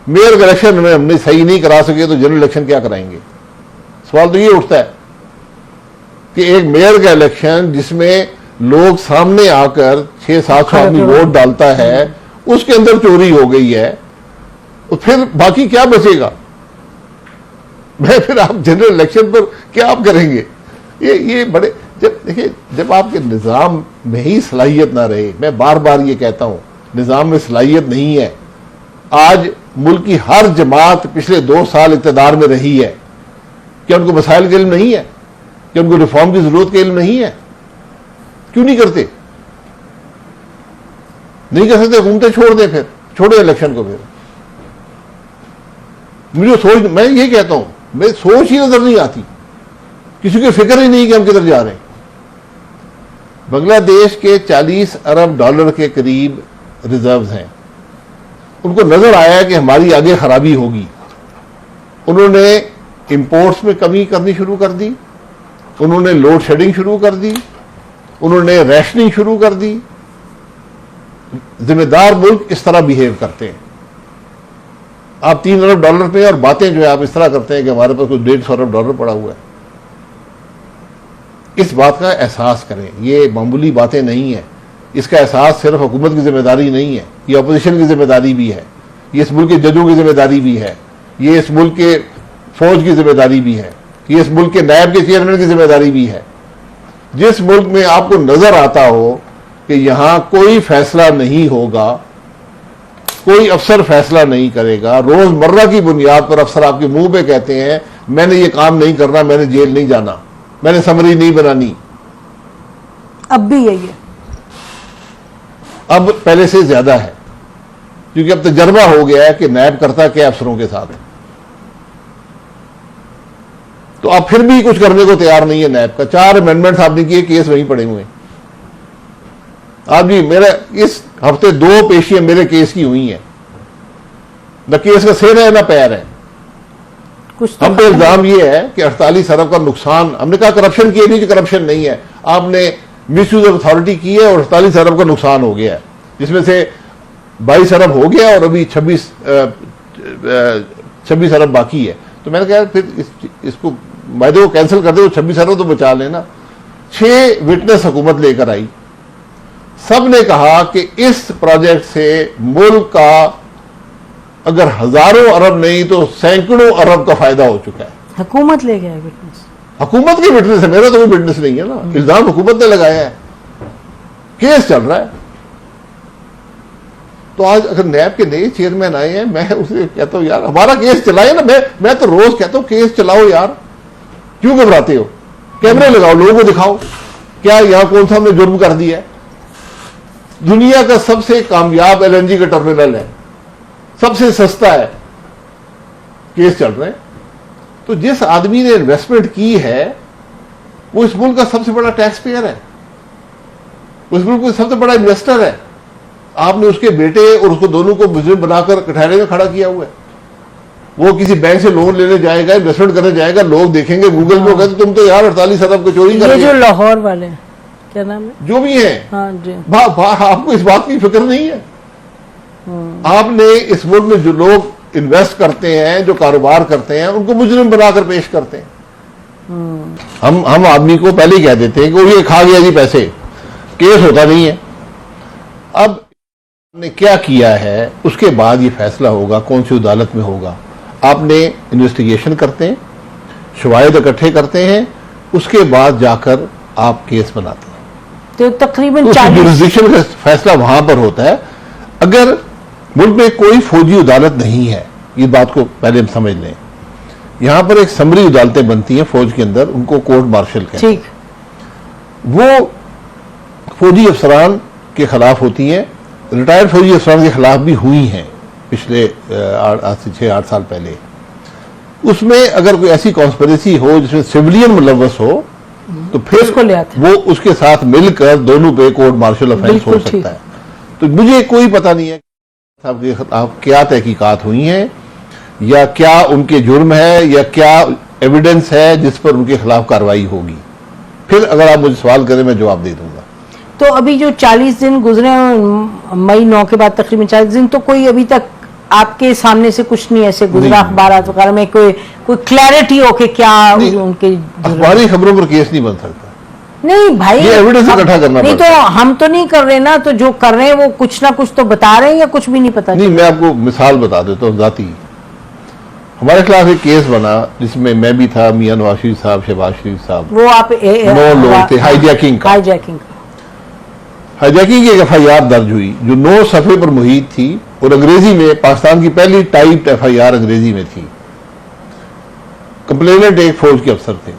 Mayor का election में हमने सही नहीं करा सके तो जनरल इलेक्शन क्या कराएंगे? सवाल तो ये उठता है कि एक मेयर का इलेक्शन जिसमें लोग सामने आकर 600-700 आदमी वोट डालता है, उसके अंदर चोरी हो गई है, तो फिर बाकी क्या बचेगा? फिर आप जनरल इलेक्शन पर क्या आप करेंगे? ये बड़े, जब देखिए, जब आपके निजाम में ही सलाहियत ना रहे, मैं बार बार ये कहता हूं, निजाम में सलाहियत नहीं है। आज मुल्क की हर जमात पिछले 2 साल इक़्तिदार में रही है, क्या उनको मसाइल का इल्म नहीं है? क्या उनको रिफॉर्म की जरूरत का इल्म नहीं है? क्यों नहीं करते? नहीं कर सकते, हुकूमतें छोड़ दें, फिर छोड़े इलेक्शन को। फिर मुझे सोच, मैं ये कहता हूं, मैं सोच ही नजर नहीं आती, किसी की फिक्र ही नहीं कि हम किधर जा रहे हैं। बांग्लादेश के 40 अरब डॉलर के करीब रिजर्व्स हैं। उनको नजर आया कि हमारी आगे खराबी होगी, उन्होंने इंपोर्ट्स में कमी करनी शुरू कर दी, उन्होंने लोड शेडिंग शुरू कर दी, उन्होंने रैशनिंग शुरू कर दी। जिम्मेदार मुल्क इस तरह बिहेव करते हैं। आप 3 अरब डॉलर पे और बातें जो है आप इस तरह करते हैं कि हमारे पास कुछ 150 अरब डॉलर पड़ा हुआ है। इस बात का एहसास करें, ये मामूली बातें नहीं है। इसका एहसास सिर्फ हुकूमत की जिम्मेदारी नहीं है, ये अपोजिशन की जिम्मेदारी भी है, ये इस मुल्क के जजों की जिम्मेदारी भी है, ये इस मुल्क के फौज की जिम्मेदारी भी है, ये इस मुल्क के नायब के चेयरमैन की जिम्मेदारी भी है। जिस मुल्क में आपको नजर आता हो कि यहां कोई फैसला नहीं होगा, कोई अफसर फैसला नहीं करेगा, रोजमर्रा की बुनियाद पर अफसर आपके मुंह पे कहते हैं मैंने ये काम नहीं करना, मैंने जेल नहीं जाना, मैंने समरी नहीं बनानी। अब भी यही है, अब पहले से ज्यादा है, क्योंकि अब तजर्बा हो गया है कि नायब करता क्या अफसरों के साथ है। तो अब फिर भी कुछ करने को तैयार नहीं है नायब का। 4 अमेंडमेंट्स आपने किए, केस वहीं पड़े हुए हैं। आज भी मेरे इस हफ्ते 2 पेशियां मेरे केस की हुई हैं, न केस का सिर है न पैर है। कुछ हम पे इल्जाम ये है कि 48 अरब का नुकसान, हमने कहा करप्शन किए नहीं, कि करप्शन नहीं है, आपने मिसयूज ऑफ अथॉरिटी की है और 48 अरब का नुकसान हो गया है, जिसमें से 22 अरब हो गया और अभी 26 अरब बाकी है। तो मैंने कहा फिर इसको वायदे को कैंसिल कर दो, 26 अरब तो बचा लेना। 6 विटनेस हुकूमत लेकर आई, सब ने कहा कि इस प्रोजेक्ट से मुल्क का अगर हजारों अरब नहीं तो सैकड़ों अरब का फायदा हो चुका है। हुकूमत ले गया विटनेस, हुकूमत की विटनेस है, मेरा तो कोई विटनेस नहीं है ना, इल्जाम हुकूमत ने लगाया है, केस चल रहा है। तो आज अगर नैब के नए चेयरमैन आए हैं, मैं उसे कहता हूं यार हमारा केस चलाए ना। मैं तो रोज कहता हूं केस चलाओ यार, क्यों घबराते हो? कैमरे लगाओ, लोगों को दिखाओ क्या यहां कौन सा हमने जुर्म कर दिया है। दुनिया का सबसे कामयाब एलएनजी का टर्मिनल है, सबसे सस्ता है, केस चल रहे हैं। तो जिस आदमी ने इन्वेस्टमेंट की है वो इस मुल्क का सबसे बड़ा टैक्स पेयर है, उस मुल्क का सबसे बड़ा इन्वेस्टर है। आपने उसके बेटे और उसको दोनों को मुजरिम बनाकर कटहरे में खड़ा किया हुआ है। वो किसी बैंक से लोन लेने जाएगा, इन्वेस्टमेंट करने जाएगा, लोग देखेंगे गूगल में होगा तो तुम तो यार 48 अरब को चोरी कर रहे हो। जो लाहौर वाले क्या नाम है, जो भी है, हाँ जी, आपको इस बात की फिक्र नहीं है। आपने इस मुल्क में जो लोग इन्वेस्ट करते हैं, जो कारोबार करते हैं, उनको मुजरिम बनाकर पेश करते हैं। हम आदमी को पहले ही कह देते हैं कि वो ये खा गया जी पैसे, केस होता नहीं है। अब ने क्या किया है उसके बाद ये फैसला होगा कौन सी अदालत में होगा। आपने इन्वेस्टिगेशन करते हैं, शवाहिद इकट्ठे करते हैं, उसके बाद जाकर आप केस बनाते हैं। तो तकरीबन जुरिसडिक्शन का फैसला वहां पर होता है। अगर मुल्क में कोई फौजी अदालत नहीं है, ये बात को पहले हम समझ लें, यहां पर एक समरी अदालतें बनती हैं फौज के अंदर, उनको कोर्ट मार्शल कहते हैं। वो फौजी अफसरान के खिलाफ होती हैं, रिटायर्ड फौजी अफसरान के खिलाफ भी हुई हैं पिछले 6-8 साल पहले। उसमें अगर कोई ऐसी कॉन्स्पिरेसी हो जिसमें सिविलियन मुलव्वस हो तो फिर वो उसके साथ मिलकर दोनों पे कोर्ट मार्शल ऑफेंस हो सकता है। तो मुझे कोई पता नहीं है आप क्या तहकीकात हुई हैं या क्या उनके जुर्म है या क्या एविडेंस है जिस पर उनके खिलाफ कार्रवाई होगी। फिर अगर आप मुझे सवाल करें मैं जवाब दे दूंगा। तो अभी जो 40 दिन गुजरे, मई 9 के बाद तकरीबन 40 दिन, तो कोई अभी तक आपके सामने से कुछ नहीं ऐसे गुजरा नहीं। अखबारात वगैरह में कोई क्लैरिटी हो कि क्या नहीं, उनके अखबारी खबरों पर केस नहीं बन सकता। नहीं भाई, ये एविडेंस इकट्ठा करना नहीं पड़ता तो हम तो नहीं कर रहे ना, तो जो कर रहे हैं वो कुछ ना कुछ तो बता रहे हैं या कुछ भी नहीं पता नहीं, मैं आपको मिसाल बता देता हूँ जाती। हमारे खिलाफ एक केस बना जिसमें मैं भी था, मियां नवाज शरीफ साहब, शहबाज शरीफ साहब, वो आप 9 लोग थे, हाईजैकिंग का। हाईजैकिंग का हाईजैकिंग की एक FIR दर्ज हुई जो 9 सफ़े पर मुहित थी और अंग्रेजी में, पाकिस्तान की पहली टाइप्ड FIR अंग्रेजी में थी। कंप्लेनेंट एक फौज के अफसर थे।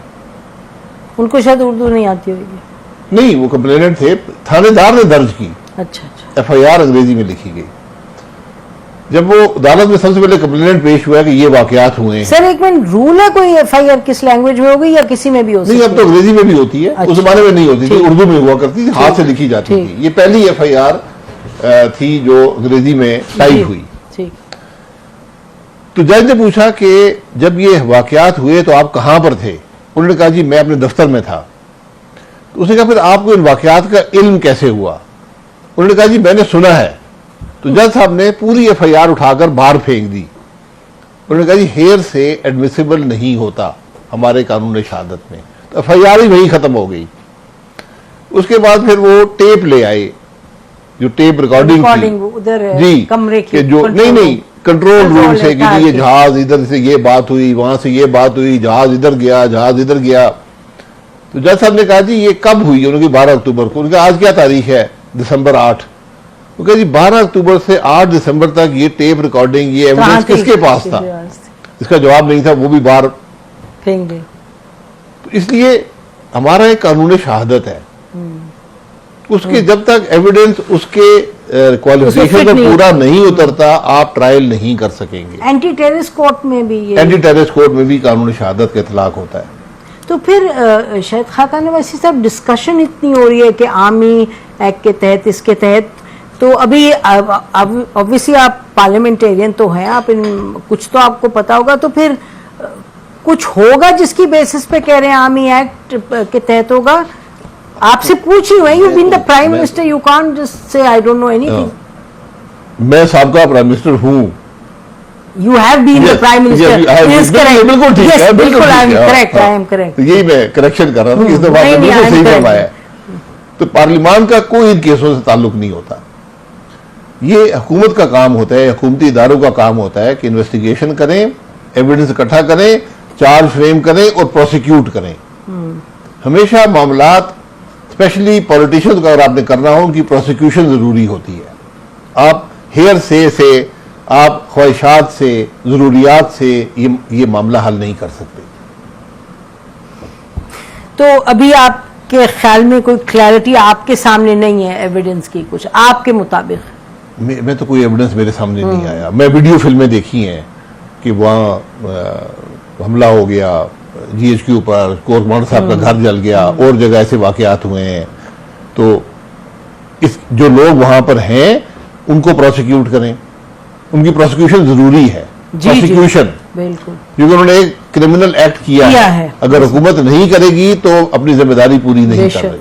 उनको शायद उर्दू नहीं आती होगी। नहीं, वो कंप्लेनेंट थे, थानेदार ने दर्ज की, अच्छा अच्छा। FIR अंग्रेजी में लिखी गई। जब वो अदालत में सबसे पहले कंप्लेनेंट पेश हुआ कि ये वाकयात हुए हैं। सर एक मिनट, रूल है कोई FIR किस लैंग्वेज में होगी या किसी में भी हो सकती नहीं, है? अब तो अंग्रेजी में भी होती है। अच्छा। उस जमाने में नहीं होती थी, ठीक। उर्दू में हुआ करती थी, हाथ से लिखी जाती ठीक। थी। ये पहली FIR थी जो अंग्रेजी में टाइप हुई। ठीक। तो जज ने पूछा कि जब ये वाकयात हुए तो आप कहां पर थे? उन्होंने कहा जी मैं अपने दफ्तर में था। तो उसने कहा फिर आपको इन वाकयात का इल्म कैसे हुआ? उन्होंने कहा जी मैंने सुना है। तो जज साहब ने पूरी FIR उठाकर बाहर फेंक दी। उन्होंने कहा जी हेर से एडमिसिबल नहीं होता हमारे कानून शहादत में। तो FIR ही वहीं खत्म हो गई। उसके बाद फिर वो टेप ले आए, जो टेप रिकॉर्डिंग थी उधर जी, कमरे कि जो नहीं कंट्रोल रूम से कि जी ये जहाज इधर से ये बात हुई, वहां से ये बात हुई, जहाज इधर गया, जहाज इधर गया। तो जज साहब ने कहा जी ये कब हुई? उन्होंने 12 अक्टूबर को। उनका आज क्या तारीख है? दिसंबर 8। वो कहा जी 12 अक्टूबर से 8 दिसंबर तक ये टेप रिकॉर्डिंग, ये एविडेंस किसके पास था? इसका जवाब नहीं था, वो भी बाहर फेंक दे। तो इसलिए हमारा एक कानून शहादत है, उसके जब तक एविडेंस उसके क्वालिफिकेशन पर पूरा नहीं उतरता आप ट्रायल नहीं कर सकेंगे। एंटी टेररिस्ट कोर्ट में भी ये, एंटी टेररिस्ट कोर्ट में भी कानून शहादत का इतलाक होता है। तो फिर शायद खाकान नवाज़ी साहब डिस्कशन इतनी हो रही है कि आर्मी एक्ट के तहत, इसके तहत, तो अभी ऑब्वियसली आप पार्लियामेंटेरियन तो हैं, आप कुछ तो आपको पता होगा, तो फिर कुछ होगा जिसकी बेसिस पे कह रहे हैं आर्मी एक्ट के तहत होगा? आपसे पूछ ही हुए, you been the prime minister, you can't just say I don't know anything. मैं साबका प्राइम मिनिस्टर हूं। You have been the prime minister. Yes, correct. बिल्कुल ठीक Yes, है, बिल्कुल I am correct. I am correct. तो यही मैं करेक्शन कर रहा था, इस दफा नहीं, बिल्कुल I am सही correct. फरमाया। तो पार्लियामान का कोई इन केसों से ताल्लुक नहीं होता। ये हुकूमत का काम होता है, हुकूमती इदारों का काम होता है कि इन्वेस्टिगेशन करें, एविडेंस इकट्ठा करें, चार्ज फ्रेम करें और प्रोसिक्यूट करें। हमेशा मामलात, स्पेशली पॉलिटिशियंस का अगर आपने करना हो, उनकी प्रोसिक्यूशन जरूरी होती है। आप हेयर से आप ख्वाहिशात से, जरूरियात से ये मामला हल नहीं कर सकते। तो अभी आपके ख्याल में कोई क्लैरिटी आपके सामने नहीं है एविडेंस की, कुछ आपके मुताबिक? मैं तो कोई एविडेंस मेरे सामने नहीं आया। मैं वीडियो फिल्में देखी हैं कि वहाँ हमला हो गया GHQ पर, कोर कमांडर साहब का घर जल गया, और जगह ऐसे वाकयात हुए हैं। तो इस जो लोग वहां पर हैं उनको प्रोसिक्यूट करें, उनकी प्रोसिक्यूशन जरूरी है। प्रोसिक्यूशन बिल्कुल, क्योंकि उन्होंने एक क्रिमिनल एक्ट किया है। है। अगर हुकूमत नहीं करेगी तो अपनी जिम्मेदारी पूरी नहीं कर रही।